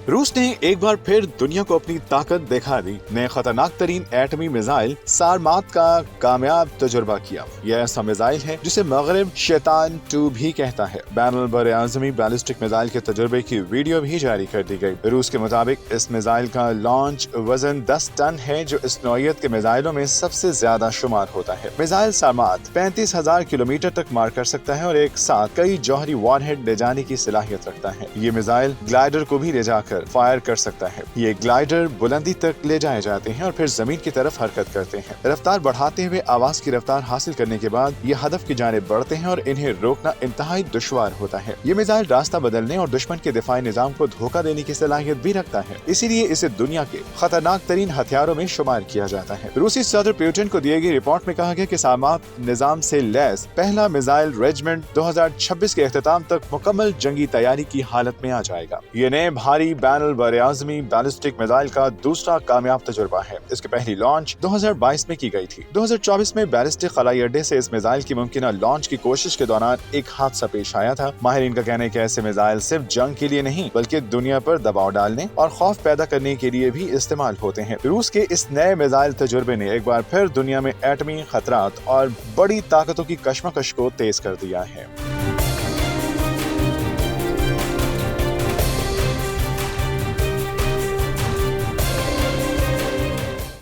रूस ने एक बार फिर दुनिया को अपनी ताकत दिखा दी। नए खतरनाक तरीन एटमी मिसाइल सारमात का कामयाब तजुर्बा किया। यह ऐसा मिसाइल है जिसे मगरिब शैतान 2 भी कहता है। बैनुल बर-ए-आज़मी बैलिस्टिक मिसाइल के तजुर्बे की वीडियो भी जारी कर दी गई। रूस के मुताबिक इस मिसाइल का लॉन्च वजन 10 टन है, जो इस नौइयत के मिसाइलों में सबसे ज्यादा शुमार होता है। मिसाइल सारमात 35,000 किलोमीटर तक मार कर सकता है और एक साथ कई जौहरी वॉरहेड ले जाने की सलाहियत रखता है। ये मिसाइल ग्लाइडर को भी ले जाकर फायर कर सकता है। ये ग्लाइडर बुलंदी तक ले जाए जाते हैं और फिर जमीन की तरफ हरकत करते हैं। रफ्तार बढ़ाते हुए आवाज की रफ्तार हासिल करने के बाद ये हदफ की जानिब बढ़ते हैं और इन्हें रोकना इंतहाई दुश्वार होता है। ये मिसाइल रास्ता बदलने और दुश्मन के दिफाई निजाम को धोखा देने की सलाहियत भी रखता है, इसीलिए इसे दुनिया के खतरनाक तरीन हथियारों में शुमार किया जाता है। रूसी सदर पुतिन को दी गई रिपोर्ट में कहा गया कि सारमात निजाम से लैस पहला मिसाइल रेजिमेंट 2026 के इख्तिताम तक मुकम्मल जंगी तैयारी की हालत में आ जाएगा। ये नए भारी बैनुल बर-ए-आज़मी बैलिस्टिक मिसाइल का दूसरा कामयाब तजुर्बा है। इसकी पहली लॉन्च 2022 में की गई थी। 2024 में बैलिस्टिक खलाई अड्डे से इस मिसाइल की मुमकिन लॉन्च की कोशिश के दौरान एक हादसा पेश आया था। माहिरीन का कहना है कि ऐसे मिसाइल सिर्फ जंग के लिए नहीं बल्कि दुनिया पर दबाव डालने और खौफ पैदा करने के लिए भी इस्तेमाल होते हैं। रूस के इस नए मिसाइल तजुर्बे ने एक बार फिर दुनिया में एटमी खतरात और बड़ी ताकतों की कशमकश को तेज कर दिया है।